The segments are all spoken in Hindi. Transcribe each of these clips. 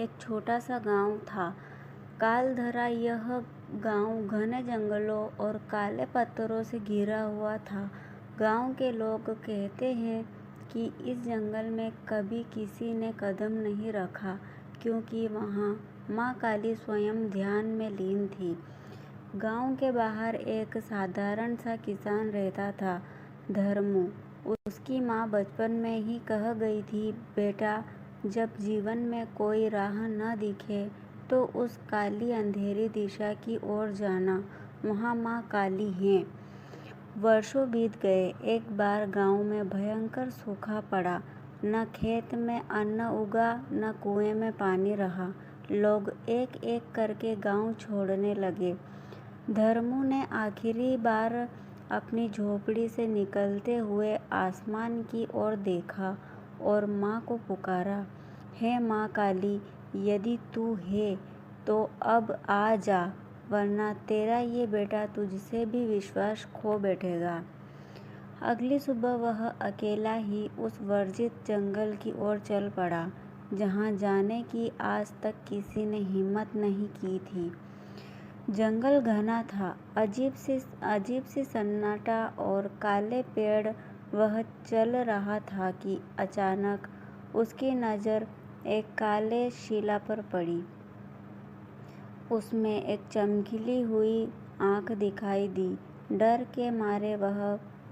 एक छोटा सा गांव था। कालधरा यह गांव घने जंगलों और काले पत्थरों से घिरा हुआ था। गांव के लोग कहते हैं कि इस जंगल में कभी किसी ने कदम नहीं रखा, क्योंकि वहाँ माँ काली स्वयं ध्यान में लीन थी। गांव के बाहर एक साधारण सा किसान रहता था, धर्मू। उसकी माँ बचपन में ही कह गई थी, बेटा, जब जीवन में कोई राह न दिखे तो उस काली अंधेरी दिशा की ओर जाना, वहाँ माँ काली है। वर्षों बीत गए। एक बार गांव में भयंकर सूखा पड़ा। न खेत में अन्न उगा, न कुएं में पानी रहा। लोग एक एक करके गांव छोड़ने लगे। धर्मू ने आखिरी बार अपनी झोपड़ी से निकलते हुए आसमान की ओर देखा और माँ को पुकारा, हे माँ काली, यदि तू है तो अब आ जा, वरना तेरा ये बेटा तुझसे भी विश्वास खो बैठेगा। अगली सुबह वह अकेला ही उस वर्जित जंगल की ओर चल पड़ा, जहाँ जाने की आज तक किसी ने हिम्मत नहीं की थी। जंगल घना था, अजीब सी सन्नाटा और काले पेड़। वह चल रहा था कि अचानक उसकी नज़र एक काले शिला पर पड़ी। उसमें एक चमकीली हुई आँख दिखाई दी। डर के मारे वह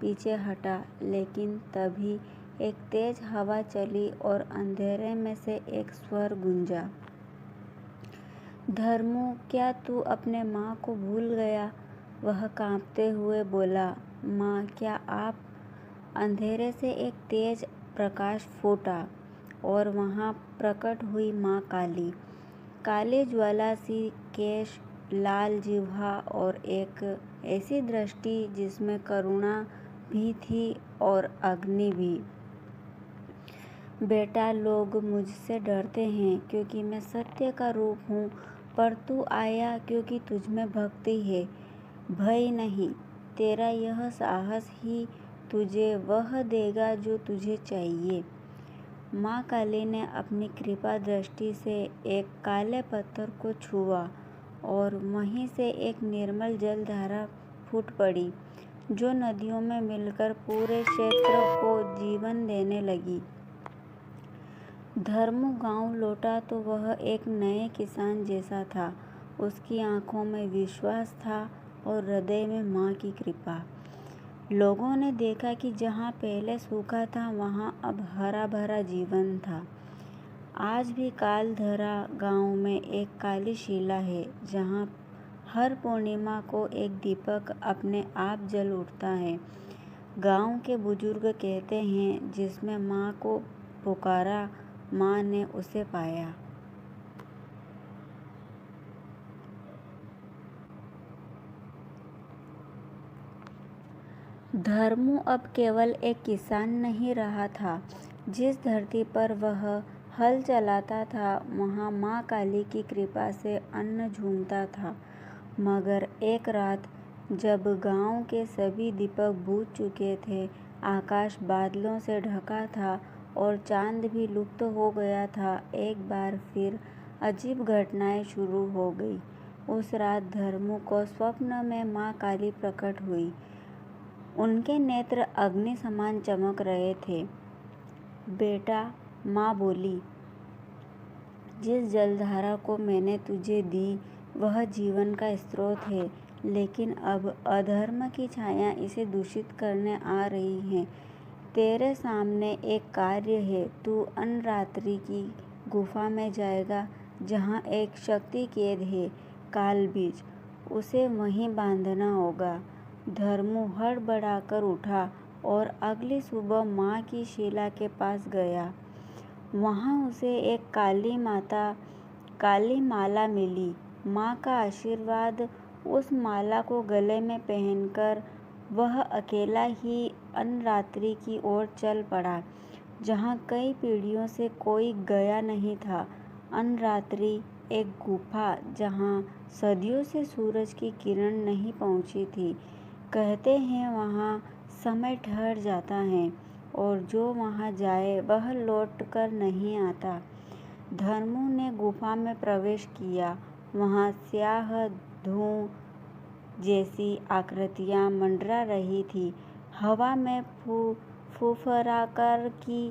पीछे हटा, लेकिन तभी एक तेज हवा चली और अंधेरे में से एक स्वर गूंजा, धर्मू, क्या तू अपने माँ को भूल गया? वह कांपते हुए बोला, माँ, क्या आप? अंधेरे से एक तेज प्रकाश फूटा और वहाँ प्रकट हुई माँ काली। काली ज्वाला सी केश, लाल जिह्वा और एक ऐसी दृष्टि जिसमें करुणा भी थी और अग्नि भी। बेटा, लोग मुझसे डरते हैं क्योंकि मैं सत्य का रूप हूँ, पर तू आया क्योंकि तुझमें भक्ति है, भय नहीं। तेरा यह साहस ही तुझे वह देगा जो तुझे चाहिए। माँ काली ने अपनी कृपा दृष्टि से एक काले पत्थर को छुआ और वहीं से एक निर्मल जलधारा फूट पड़ी, जो नदियों में मिलकर पूरे क्षेत्र को जीवन देने लगी। धर्मू गांव लौटा तो वह एक नए किसान जैसा था। उसकी आंखों में विश्वास था और हृदय में माँ की कृपा। लोगों ने देखा कि जहाँ पहले सूखा था, वहाँ अब हरा भरा जीवन था। आज भी कालधरा गांव में एक काली शिला है, जहाँ हर पूर्णिमा को एक दीपक अपने आप जल उठता है। गांव के बुजुर्ग कहते हैं, जिसमें माँ को पुकारा, माँ ने उसे पाया। धर्मू अब केवल एक किसान नहीं रहा था। जिस धरती पर वह हल चलाता था, वहाँ माँ काली की कृपा से अन्न झूमता था। मगर एक रात, जब गांव के सभी दीपक बुझ चुके थे, आकाश बादलों से ढका था और चांद भी लुप्त हो गया था, एक बार फिर अजीब घटनाएं शुरू हो गई। उस रात धर्मू को स्वप्न में माँ काली प्रकट हुई। उनके नेत्र अग्नि समान चमक रहे थे। बेटा, माँ बोली, जिस जलधारा को मैंने तुझे दी वह जीवन का स्रोत है, लेकिन अब अधर्म की छाया इसे दूषित करने आ रही है। तेरे सामने एक कार्य है। तू अनरात्रि की गुफा में जाएगा, जहाँ एक शक्ति कैद है, काल बीज। उसे वहीं बांधना होगा। धर्मू हड़बड़ाकर उठा और अगली सुबह माँ की शिला के पास गया। वहाँ उसे एक काली माला मिली। माँ का आशीर्वाद। उस माला को गले में पहनकर वह अकेला ही अनरात्रि की ओर चल पड़ा, जहाँ कई पीढ़ियों से कोई गया नहीं था। अनरात्रि, एक गुफा जहाँ सदियों से सूरज की किरण नहीं पहुँची थी। कहते हैं वहाँ समय ठहर जाता है और जो वहाँ जाए वह लौट कर नहीं आता। धर्मू ने गुफा में प्रवेश किया। वहाँ स्याह धुआं जैसी आकृतियाँ मंडरा रही थी। हवा में फुफकार की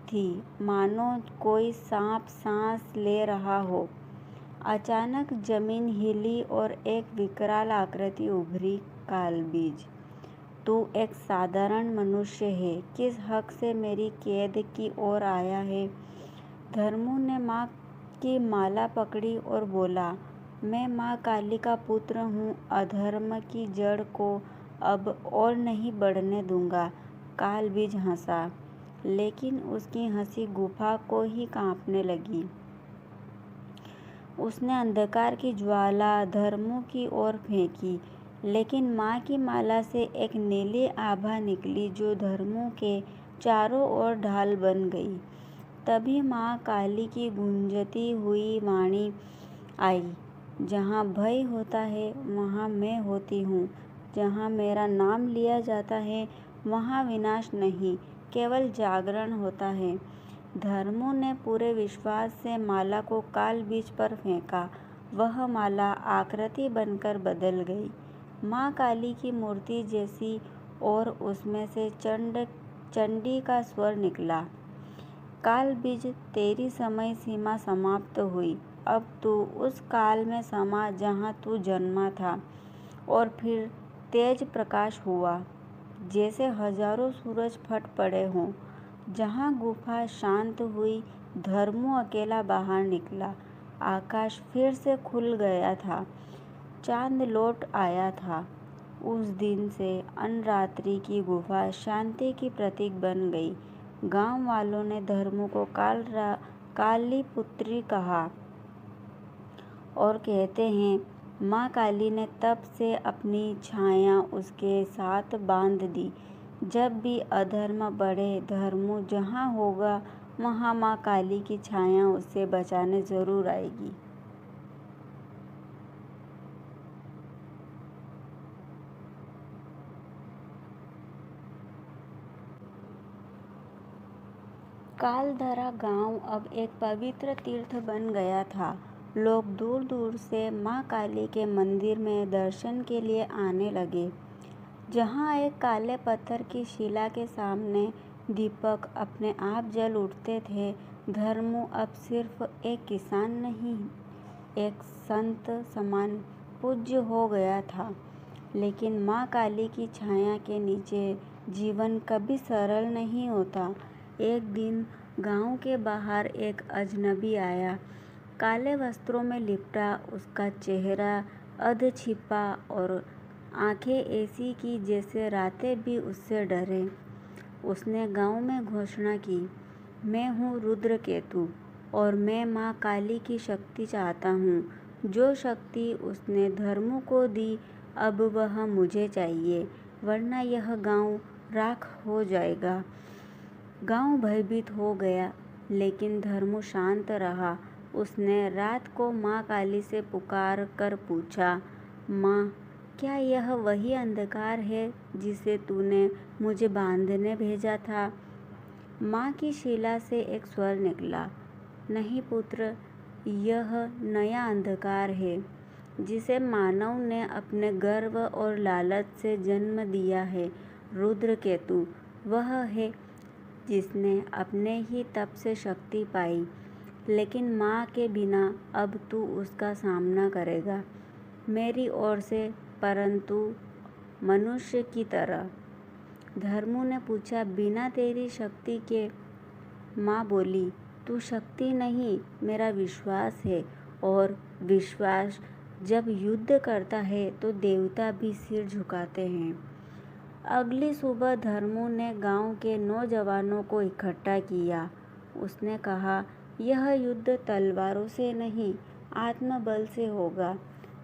थी, मानो कोई सांप सांस ले रहा हो। अचानक जमीन हिली और एक विकराल आकृति उभरी। कालबीज, तू एक साधारण मनुष्य है, किस हक से मेरी कैद की ओर आया है? धर्मू ने माँ की माला पकड़ी और बोला, मैं माँ काली का पुत्र हूँ। अधर्म की जड़ को अब और नहीं बढ़ने दूंगा। कालबीज हंसा, लेकिन उसकी हंसी गुफा को ही कांपने लगी। उसने अंधकार की ज्वाला धर्मू की ओर फेंकी, लेकिन माँ की माला से एक नीली आभा निकली जो धर्मू के चारों ओर ढाल बन गई। तभी माँ काली की गूंजती हुई वाणी आई, जहाँ भय होता है वहाँ मैं होती हूँ। जहाँ मेरा नाम लिया जाता है वहाँ विनाश नहीं, केवल जागरण होता है। धर्मू ने पूरे विश्वास से माला को कालबीज पर फेंका। वह माला आकृति बनकर बदल गई, माँ काली की मूर्ति जैसी, और उसमें से चंडी का स्वर निकला। कालबीज, तेरी समय सीमा समाप्त हुई। अब तू उस काल में समा जहाँ तू जन्मा था। और फिर तेज प्रकाश हुआ, जैसे हजारों सूरज फट पड़े हों। जहाँ गुफा शांत हुई, धर्मू अकेला बाहर निकला। आकाश फिर से खुल गया था, चांद लौट आया था। उस दिन से अनरात्रि की गुफा शांति की प्रतीक बन गई। गांव वालों ने धर्मू को काली पुत्री कहा और कहते हैं, माँ काली ने तब से अपनी छाया उसके साथ बांध दी। जब भी अधर्म बढ़े, धर्मू जहाँ होगा वहाँ माँ काली की छाया उसे बचाने जरूर आएगी। कालधरा गांव अब एक पवित्र तीर्थ बन गया था। लोग दूर दूर से माँ काली के मंदिर में दर्शन के लिए आने लगे। जहाँ एक काले पत्थर की शिला के सामने दीपक अपने आप जल उठते थे, धर्मू अब सिर्फ एक किसान नहीं, एक संत समान पूज्य हो गया था। लेकिन माँ काली की छाया के नीचे जीवन कभी सरल नहीं होता। एक दिन गांव के बाहर एक अजनबी आया, काले वस्त्रों में लिपटा। उसका चेहरा अध छिपा और आंखें ऐसी की जैसे रातें भी उससे डरे। उसने गांव में घोषणा की, मैं हूँ रुद्रकेतु और मैं माँ काली की शक्ति चाहता हूँ। जो शक्ति उसने धर्मू को दी, अब वह मुझे चाहिए, वरना यह गांव राख हो जाएगा। गांव भयभीत हो गया, लेकिन धर्मू शांत रहा। उसने रात को माँ काली से पुकार कर पूछा, माँ, क्या यह वही अंधकार है जिसे तूने मुझे बांधने भेजा था? माँ की शिला से एक स्वर निकला, नहीं पुत्र, यह नया अंधकार है जिसे मानव ने अपने गर्व और लालच से जन्म दिया है। रुद्रकेतु वह है जिसने अपने ही तप से शक्ति पाई, लेकिन माँ के बिना अब तू उसका सामना करेगा, मेरी ओर से, परंतु मनुष्य की तरह। धर्मू ने पूछा, बिना तेरी शक्ति के? माँ बोली, तू शक्ति नहीं, मेरा विश्वास है, और विश्वास जब युद्ध करता है तो देवता भी सिर झुकाते हैं। अगली सुबह धर्मू ने गांव के नौजवानों को इकट्ठा किया। उसने कहा, यह युद्ध तलवारों से नहीं, आत्मबल से होगा।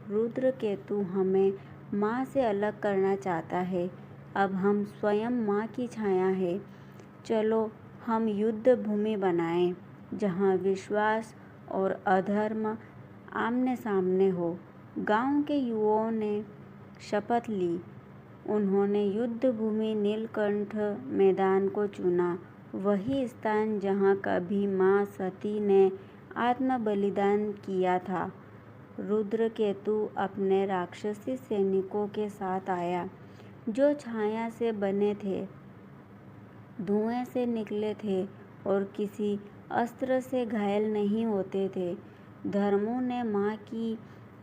रुद्रकेतु हमें माँ से अलग करना चाहता है। अब हम स्वयं माँ की छाया है। चलो हम युद्ध भूमि बनाएं, जहाँ विश्वास और अधर्म आमने सामने हो। गांव के युवाओं ने शपथ ली। उन्होंने युद्ध भूमि नीलकंठ मैदान को चुना, वही स्थान जहाँ कभी माँ सती ने आत्म बलिदान किया था। रुद्रकेतु अपने राक्षसी सैनिकों के साथ आया, जो छाया से बने थे, धुएं से निकले थे और किसी अस्त्र से घायल नहीं होते थे। धर्मु ने माँ की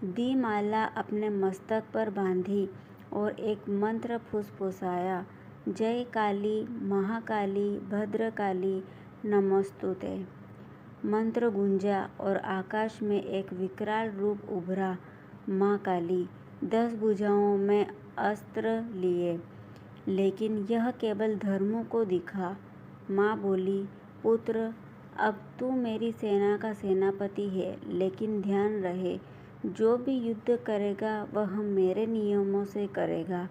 दी माला अपने मस्तक पर बांधी और एक मंत्र फुसफुसाया, जय काली महाकाली भद्रकाली नमोस्तुते। मंत्र गूंजा और आकाश में एक विकराल रूप उभरा। माँ काली 10 भुजाओं में अस्त्र लिए, लेकिन यह केवल धर्मु को दिखा। माँ बोली, पुत्र, अब तू मेरी सेना का सेनापति है, लेकिन ध्यान रहे, जो भी युद्ध करेगा वह मेरे नियमों से करेगा।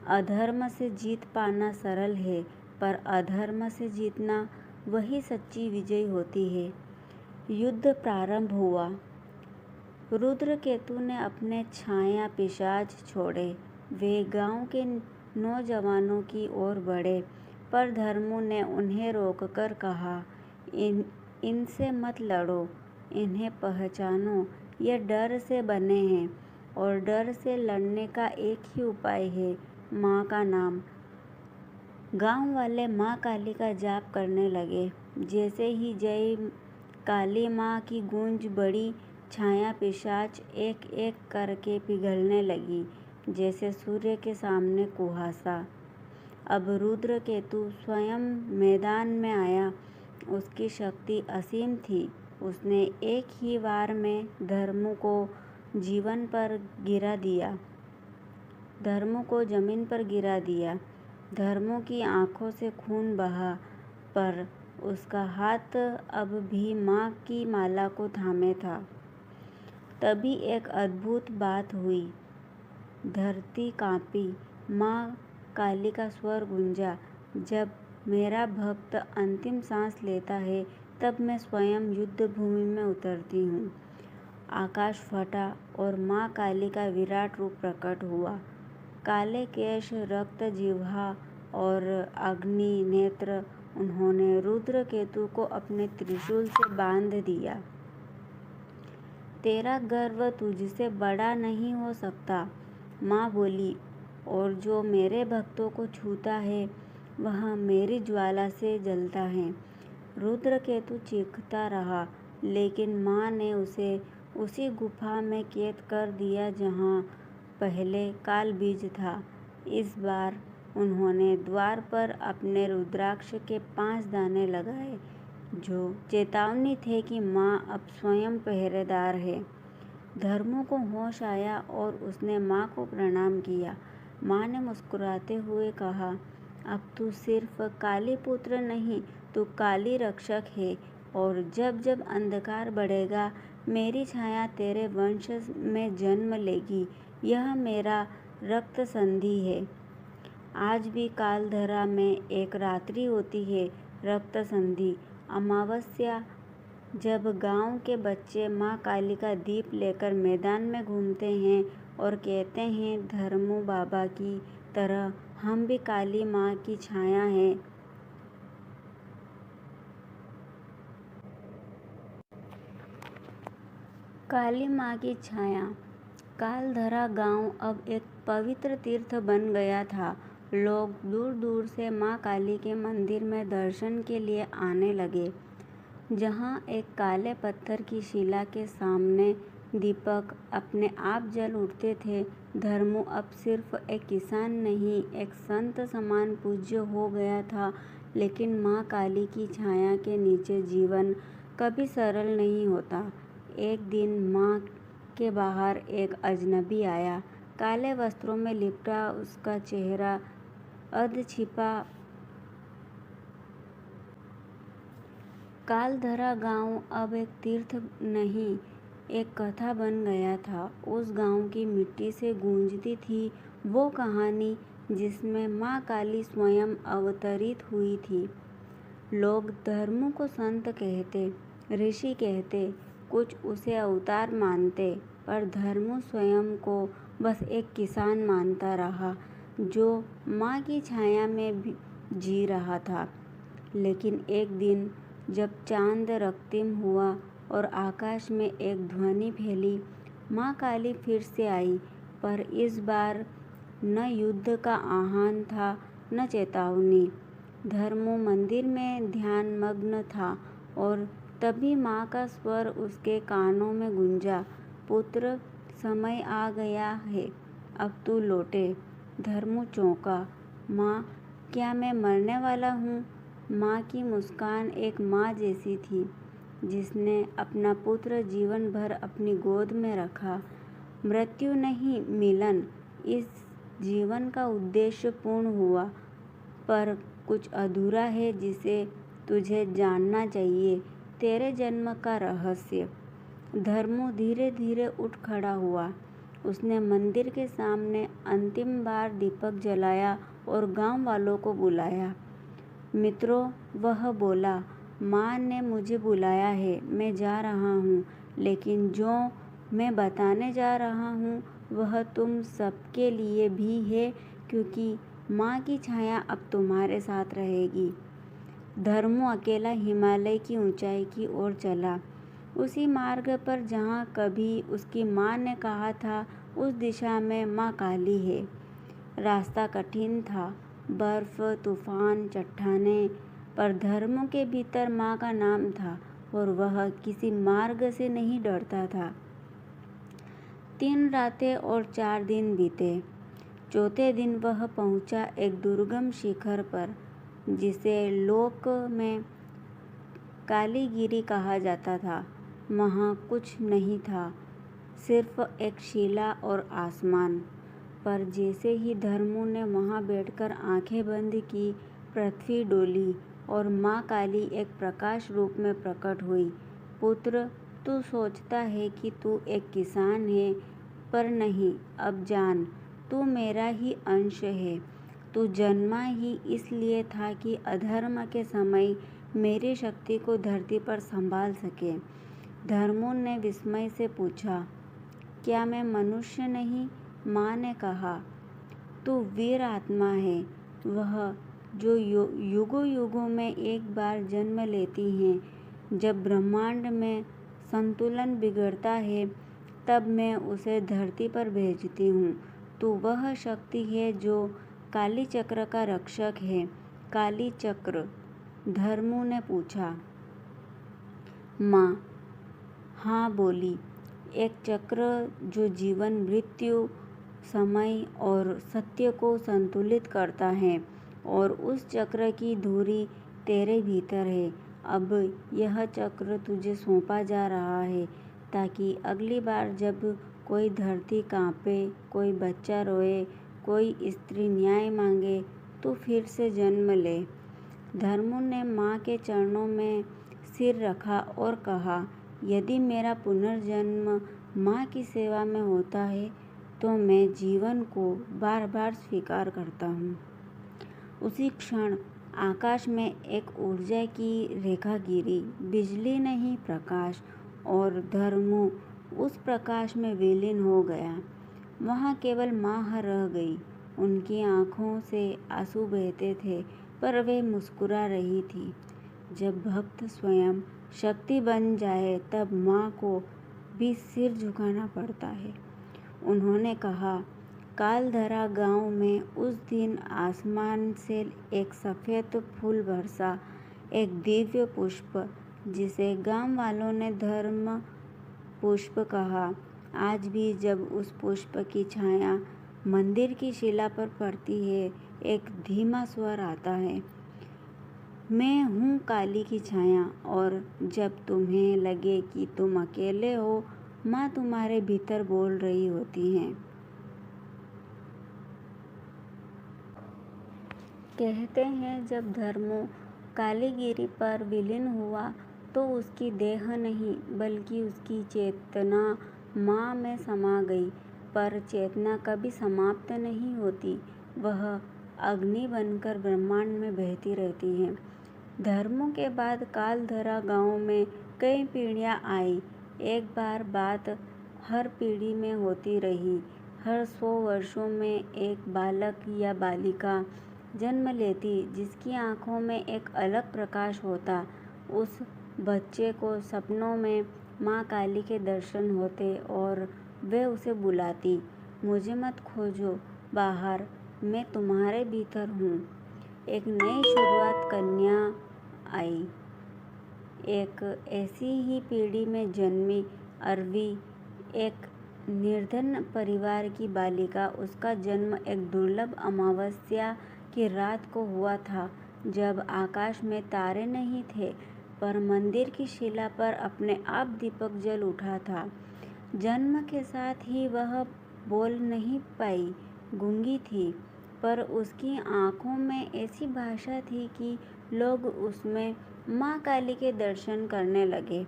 अधर्म से जीत पाना सरल है, पर अधर्म से जीतना वही सच्ची विजय होती है। युद्ध प्रारंभ हुआ। रुद्रकेतु ने अपने छाया पिशाच छोड़े। वे गांव के नौजवानों की ओर बढ़े, पर धर्मु ने उन्हें रोककर कहा, इनसे मत लड़ो, इन्हें पहचानो, ये डर से बने हैं और डर से लड़ने का एक ही उपाय है, माँ का नाम। गांव वाले माँ काली का जाप करने लगे। जैसे ही जय काली माँ की गूंज बढ़ी, छाया पिशाच एक एक करके पिघलने लगी, जैसे सूर्य के सामने कुहासा। अब रुद्रकेतु स्वयं मैदान में आया। उसकी शक्ति असीम थी। उसने एक ही वार में धर्मु को जमीन पर गिरा दिया। धर्मु की आंखों से खून बहा, पर उसका हाथ अब भी माँ की माला को थामे था। तभी एक अद्भुत बात हुई। धरती कांपी। माँ काली का स्वर गूंजा, जब मेरा भक्त अंतिम सांस लेता है, तब मैं स्वयं युद्ध भूमि में उतरती हूँ। आकाश फटा और माँ काली का विराट रूप प्रकट हुआ। काले केश, रक्त जिह्वा और अग्नि नेत्र। उन्होंने रुद्रकेतु को अपने त्रिशूल से बांध दिया। तेरा गर्व तुझसे बड़ा नहीं हो सकता, माँ बोली, और जो मेरे भक्तों को छूता है वह मेरी ज्वाला से जलता है। रुद्रकेतु चीखता रहा, लेकिन माँ ने उसे उसी गुफा में कैद कर दिया जहाँ पहले काल बीज था। इस बार उन्होंने द्वार पर अपने रुद्राक्ष के 5 दाने लगाए, जो चेतावनी थे कि माँ अब स्वयं पहरेदार है। धर्मु को होश आया और उसने माँ को प्रणाम किया। माँ ने मुस्कुराते हुए कहा, अब तू सिर्फ काली पुत्र नहीं, तू काली रक्षक है, और जब जब अंधकार बढ़ेगा, मेरी छाया तेरे वंश में जन्म लेगी। यह मेरा रक्त संधि है। आज भी कालधरा में एक रात्रि होती है, रक्त संधि अमावस्या, जब गांव के बच्चे माँ काली का दीप लेकर मैदान में घूमते हैं और कहते हैं, धर्मु बाबा की तरह हम भी काली माँ की छाया हैं। काली माँ की छाया। कालधरा गांव अब एक पवित्र तीर्थ बन गया था। लोग दूर दूर से माँ काली के मंदिर में दर्शन के लिए आने लगे। जहाँ एक काले पत्थर की शिला के सामने दीपक अपने आप जल उठते थे, धर्मु अब सिर्फ एक किसान नहीं, एक संत समान पूज्य हो गया था। लेकिन माँ काली की छाया के नीचे जीवन कभी सरल नहीं होता। एक दिन माँ के बाहर एक अजनबी आया, काले वस्त्रों में लिपटा, उसका चेहरा अर्ध छिपा। कालधरा गांव अब एक तीर्थ नहीं, एक कथा बन गया था। उस गांव की मिट्टी से गूंजती थी वो कहानी जिसमें माँ काली स्वयं अवतरित हुई थी। लोग धर्मु को संत कहते, ऋषि कहते, कुछ उसे अवतार मानते, पर धर्मु स्वयं को बस एक किसान मानता रहा, जो माँ की छाया में भी जी रहा था। लेकिन एक दिन जब चांद रক্তিम हुआ और आकाश में एक ध्वनि फैली। माँ काली फिर से आई, पर इस बार न युद्ध का आह्वान था न चेतावनी। धर्मो मंदिर में ध्यानमग्न था और तभी माँ का स्वर उसके कानों में गूंजा, पुत्र, समय आ गया है, अब तू लौटे। धर्मो चौंका, माँ, क्या मैं मरने वाला हूँ? माँ की मुस्कान एक माँ जैसी थी जिसने अपना पुत्र जीवन भर अपनी गोद में रखा। मृत्यु नहीं, मिलन। इस जीवन का उद्देश्य पूर्ण हुआ, पर कुछ अधूरा है जिसे तुझे जानना चाहिए, तेरे जन्म का रहस्य। धर्मो धीरे धीरे उठ खड़ा हुआ। उसने मंदिर के सामने अंतिम बार दीपक जलाया और गांव वालों को बुलाया। मित्रों, वह बोला, माँ ने मुझे बुलाया है, मैं जा रहा हूँ, लेकिन जो मैं बताने जा रहा हूँ वह तुम सबके लिए भी है, क्योंकि माँ की छाया अब तुम्हारे साथ रहेगी। धर्मो अकेला हिमालय की ऊंचाई की ओर चला, उसी मार्ग पर जहाँ कभी उसकी माँ ने कहा था उस दिशा में माँ काली है। रास्ता कठिन था, बर्फ, तूफान, चट्टानें, पर धर्मों के भीतर माँ का नाम था और वह किसी मार्ग से नहीं डरता था। 3 रातें और 4 दिन बीते। चौथे दिन वह पहुंचा एक दुर्गम शिखर पर, जिसे लोक में कालीगिरी कहा जाता था। वहाँ कुछ नहीं था, सिर्फ एक शिला और आसमान। पर जैसे ही धर्मो ने वहाँ बैठकर आंखें बंद की, पृथ्वी डोली और माँ काली एक प्रकाश रूप में प्रकट हुई। पुत्र, तू सोचता है कि तू एक किसान है, पर नहीं, अब जान, तू मेरा ही अंश है। तू जन्मा ही इसलिए था कि अधर्म के समय मेरी शक्ति को धरती पर संभाल सके। धर्मो ने विस्मय से पूछा, क्या मैं मनुष्य नहीं? माँ ने कहा, तू वीर आत्मा है, वह जो युगों युगों में एक बार जन्म लेती हैं। जब ब्रह्मांड में संतुलन बिगड़ता है, तब मैं उसे धरती पर भेजती हूँ। तू वह शक्ति है जो काली चक्र का रक्षक है। काली चक्र? धर्मो ने पूछा। माँ हाँ बोली, एक चक्र जो जीवन, मृत्यु, समय और सत्य को संतुलित करता है, और उस चक्र की धुरी तेरे भीतर है। अब यह चक्र तुझे सौंपा जा रहा है, ताकि अगली बार जब कोई धरती कांपे, कोई बच्चा रोए, कोई स्त्री न्याय मांगे, तो फिर से जन्म ले। धर्मो ने माँ के चरणों में सिर रखा और कहा, यदि मेरा पुनर्जन्म माँ की सेवा में होता है, तो मैं जीवन को बार बार स्वीकार करता हूँ। उसी क्षण आकाश में एक ऊर्जा की रेखा गिरी, बिजली नहीं, प्रकाश, और धर्मो उस प्रकाश में विलीन हो गया। वहाँ केवल माँ रह गई। उनकी आँखों से आंसू बहते थे, पर वे मुस्कुरा रही थी। जब भक्त स्वयं शक्ति बन जाए, तब माँ को भी सिर झुकाना पड़ता है। उन्होंने कहा, कालधरा गांव में उस दिन आसमान से एक सफ़ेद फूल बरसा, एक दिव्य पुष्प, जिसे गांव वालों ने धर्म पुष्प कहा। आज भी जब उस पुष्प की छाया मंदिर की शिला पर पड़ती है, एक धीमा स्वर आता है, मैं हूँ काली की छाया, और जब तुम्हें लगे कि तुम अकेले हो, माँ तुम्हारे भीतर बोल रही होती हैं। कहते हैं, जब धर्मो कालीगिरी पर विलीन हुआ, तो उसकी देह नहीं, बल्कि उसकी चेतना माँ में समा गई। पर चेतना कभी समाप्त नहीं होती, वह अग्नि बनकर ब्रह्मांड में बहती रहती है। धर्मों के बाद कालधरा गांव में कई पीढ़ियां आई। एक बार बात हर पीढ़ी में होती रही। हर 100 वर्षों में एक बालक या बालिका जन्म लेती, जिसकी आंखों में एक अलग प्रकाश होता। उस बच्चे को सपनों में माँ काली के दर्शन होते और वे उसे बुलाती, मुझे मत खोजो बाहर, मैं तुम्हारे भीतर हूँ। एक नई शुरुआत कन्या आई। एक ऐसी ही पीढ़ी में जन्मी अरवी, एक निर्धन परिवार की बालिका। उसका जन्म एक दुर्लभ अमावस्या की रात को हुआ था, जब आकाश में तारे नहीं थे, पर मंदिर की शिला पर अपने आप दीपक जल उठा था। जन्म के साथ ही वह बोल नहीं पाई, गूंगी थी, पर उसकी आँखों में ऐसी भाषा थी कि लोग उसमें माँ काली के दर्शन करने लगे।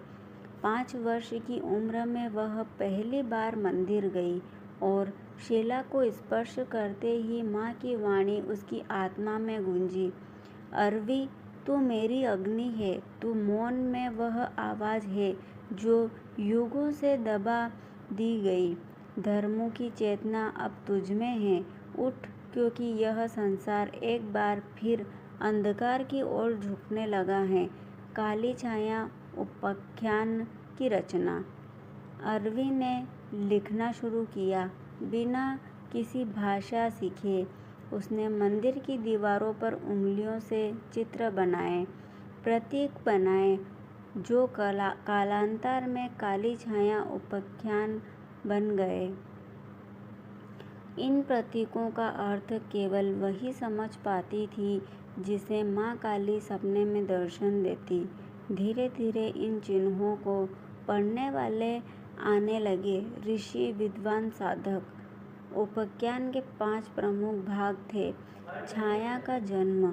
5 वर्ष की उम्र में वह पहली बार मंदिर गई और शिला को स्पर्श करते ही माँ की वाणी उसकी आत्मा में गूंजी, अरवी, तू मेरी अग्नि है, तू मौन में वह आवाज़ है जो युगों से दबा दी गई। धर्मों की चेतना अब तुझमें है, उठ, क्योंकि यह संसार एक बार फिर अंधकार की ओर झुकने लगा है। काली छाया उपाख्यान की रचना। अरवी ने लिखना शुरू किया। बिना किसी भाषा सीखे उसने मंदिर की दीवारों पर उंगलियों से चित्र बनाए, प्रतीक बनाए, जो कालांतर में काली छाया उपाख्यान बन गए। इन प्रतीकों का अर्थ केवल वही समझ पाती थी जिसे माँ काली सपने में दर्शन देती। धीरे धीरे इन चिन्हों को पढ़ने वाले आने लगे, ऋषि, विद्वान, साधक। उपाख्यान के 5 प्रमुख भाग थे। छाया का जन्म,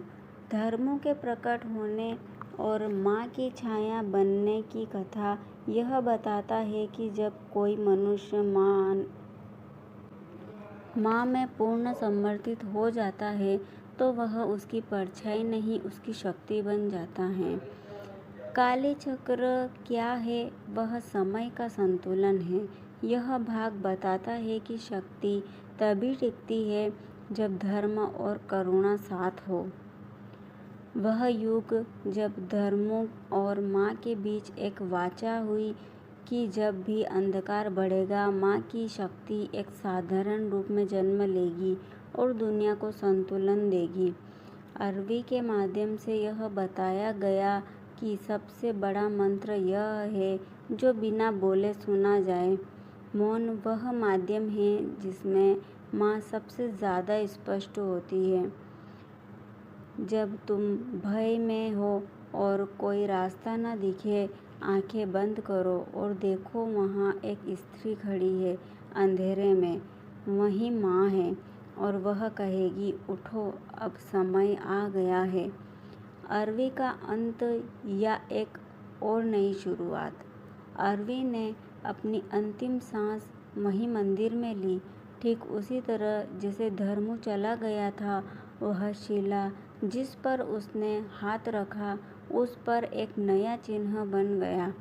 धर्मों के प्रकट होने और माँ की छाया बनने की कथा। यह बताता है कि जब कोई मनुष्य माँ में पूर्ण समर्पित हो जाता है तो वह उसकी परछाई नहीं, उसकी शक्ति बन जाता है। काली चक्र क्या है? वह समय का संतुलन है। यह भाग बताता है कि शक्ति तभी टिकती है जब धर्म और करुणा साथ हो। वह युग जब धर्मों और माँ के बीच एक वाचा हुई कि जब भी अंधकार बढ़ेगा, माँ की शक्ति एक साधारण रूप में जन्म लेगी और दुनिया को संतुलन देगी। अरवी के माध्यम से यह बताया गया कि सबसे बड़ा मंत्र यह है जो बिना बोले सुना जाए। मौन वह माध्यम है जिसमें माँ सबसे ज़्यादा स्पष्ट होती है। जब तुम भय में हो और कोई रास्ता न दिखे, आंखें बंद करो और देखो, वहाँ एक स्त्री खड़ी है अंधेरे में। वही माँ है और वह कहेगी, उठो, अब समय आ गया है। अरवी का अंत या एक और नई शुरुआत। अरवी ने अपनी अंतिम सांस वहीं मंदिर में ली, ठीक उसी तरह जैसे धर्मू चला गया था। वह शिला जिस पर उसने हाथ रखा, उस पर एक नया चिन्ह बन गया।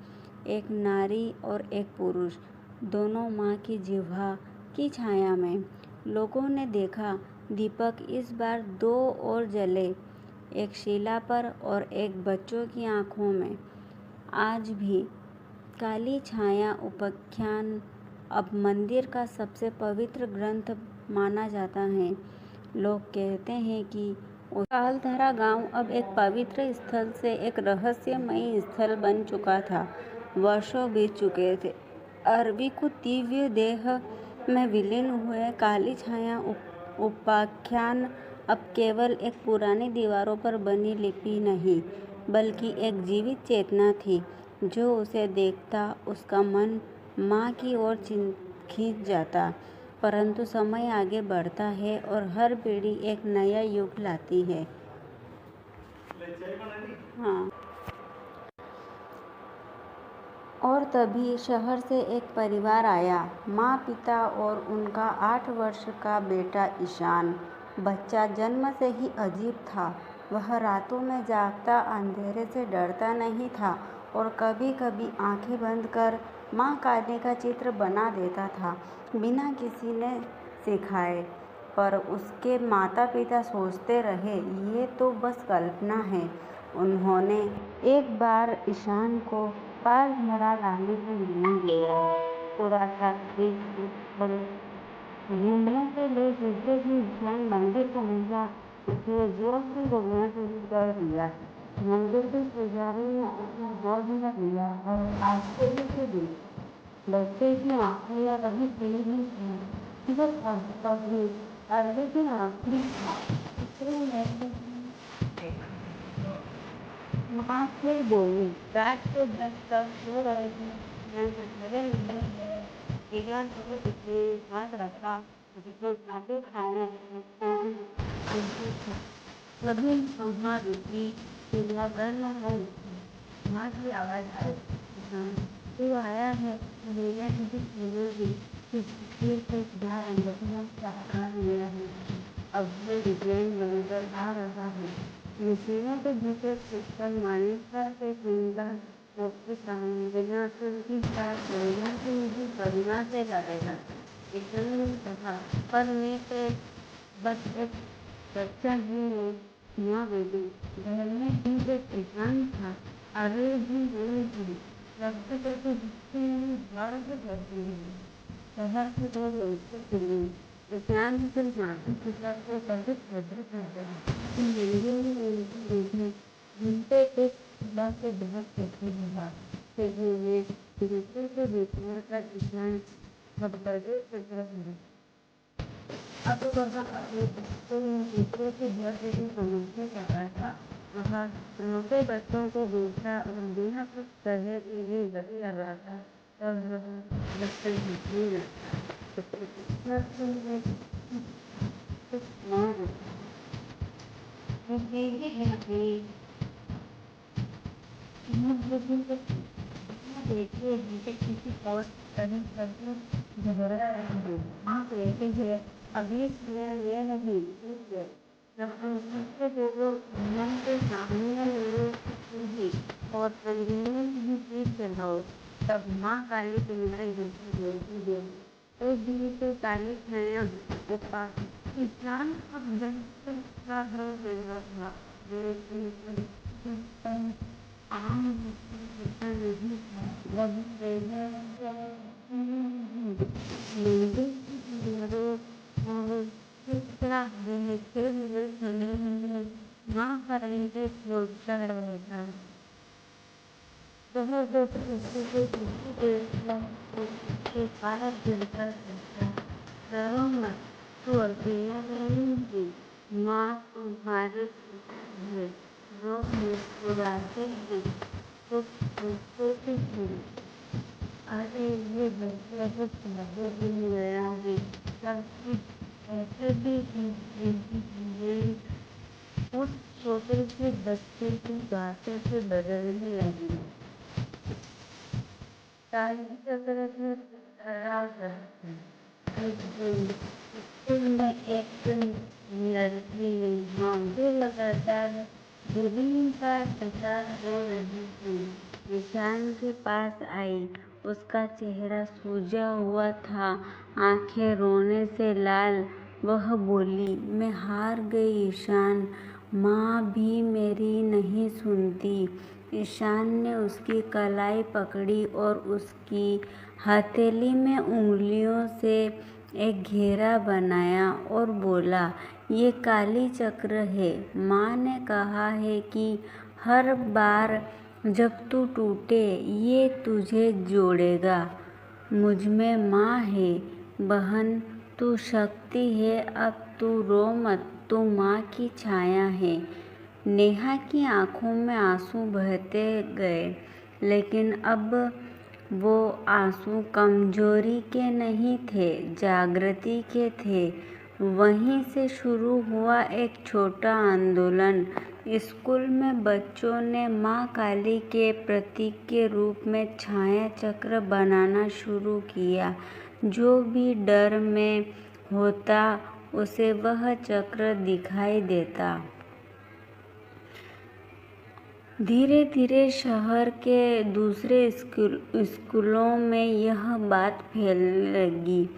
एक नारी और एक पुरुष, दोनों माँ की जिह्वा की छाया में। लोगों ने देखा, दीपक इस बार 2 और जले, एक शिला पर और एक बच्चों की आँखों में। आज भी काली छाया उपाख्यान अब मंदिर का सबसे पवित्र ग्रंथ माना जाता है। लोग कहते हैं कि कालधरा गांव अब एक पवित्र स्थल से एक रहस्यमयी स्थल बन चुका था। वर्षों बीत चुके थे। अरवी को दिव्य देह में विलीन हुए काली छाया उपाख्यान अब केवल एक पुरानी दीवारों पर बनी लिपि नहीं, बल्कि एक जीवित चेतना थी। जो उसे देखता, उसका मन माँ की ओर खींच जाता। परंतु समय आगे बढ़ता है और हर पीढ़ी एक नया युग लाती है। हाँ। और तभी शहर से एक परिवार आया, माँ, पिता और उनका 8 वर्ष का बेटा ईशान। बच्चा जन्म से ही अजीब था। वह रातों में जागता, अंधेरे से डरता नहीं था और कभी कभी आंखें बंद कर माँ काली का चित्र बना देता था, बिना किसी ने सिखाए। पर उसके माता पिता सोचते रहे, ये तो बस कल्पना है। उन्होंने एक बार ईशान को पास धरा लाने से नहीं गया। थोड़ा सा घूमने से ले जैसे ही ईशान मंदिर पहुंचा, उसने जोर से रोना शुरू कर दिया। मंदिर के पुजारी ने उसे गोद में लिया और आश्चर्य से देखा। बच्चे की आंखें अभी खुली ही थी जब कभी अर्घ्य के आखिरी दूसरे में माँ फिर बोली, रात के 10 तक सो रहे थे, मैं सवेरे हाथ रखा, खाते खाने कभी पंखा रुकी, चिड़िया गर्म हो उठी, माँ की आवाज आई, तू आया है, मेरा तुझे सुनोगी, फिर से सुधार गया है, अब मैं डिजाइन बनकर आ रहा हूँ। मशीनों के भीतर सिस्टम मान्यता से सुंदर मुक्ति बिना की परिणाम से मुझे करुणा से लगेगा। इसने कहा, पर मैं तो बस एक बच्चा ही हूँ। माँ बेटी घर में भी एक किसान था, आगे भी नहीं थी, रक्त करके जिससे द्वार से करती है, शहर से तो लोग सुनी विज्ञान के मानसिक पिता को कैसे भद्र करते हैं। जिनसे एक खुदा से बहुत कहती है दूसरे को देखने का ध्यान बदले है। अब वह अपने बच्चों में दूसरे के घर से भी समझने लगा था। वह रोते बच्चों को देखा और बिना कुछ कहे भी गले लगा था और वह बच्चे हंसने देखिए जिसे किसी और कहीं करके झगड़ा रही है। माँ कहती है अभी ये नहीं जब हम उसके दोनों मन के सामने मेरे और संजीवनी की चीज चढ़ाओ तब माँ काली तुम्हारी बोलती है एक दिन से काली छाया इंसान अब जब का हो गया था आम नहीं माँ काली से सोचता रहता माँ तुम्हारे लोग मुस्कुराते हैं तो खुशखुशी हैं। अरे ये बच्चा कुछ समझ नहीं गया है सब कुछ ऐसे भी उस छोटे से बच्चे की बातें से बदलने लगी। स्कूल में एक लड़की मुझे लगातार विभिन्न का प्रचार हो रही थी। ईशान के पास आई, उसका चेहरा सूजा हुआ था, आंखें रोने से लाल। वह बोली, मैं हार गई ईशान, माँ भी मेरी नहीं सुनती। ईशान ने उसकी कलाई पकड़ी और उसकी हथेली में उंगलियों से एक घेरा बनाया और बोला, ये काली चक्र है। माँ ने कहा है कि हर बार जब तू टूटे ये तुझे जोड़ेगा। मुझमें माँ है बहन, तू शक्ति है, अब तू रो मत, तू माँ की छाया है। नेहा की आंखों में आंसू बहते गए, लेकिन अब वो आंसू कमजोरी के नहीं थे, जागृति के थे। वहीं से शुरू हुआ एक छोटा आंदोलन। स्कूल में बच्चों ने माँ काली के प्रतीक के रूप में छाया चक्र बनाना शुरू किया। जो भी डर में होता उसे वह चक्र दिखाई देता। धीरे धीरे शहर के दूसरे स्कूलों में यह बात फैलने लगी,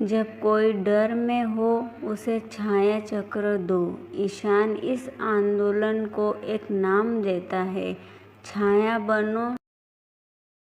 जब कोई डर में हो उसे छाया चक्र दो। ईशान इस आंदोलन को एक नाम देता है, छाया बनो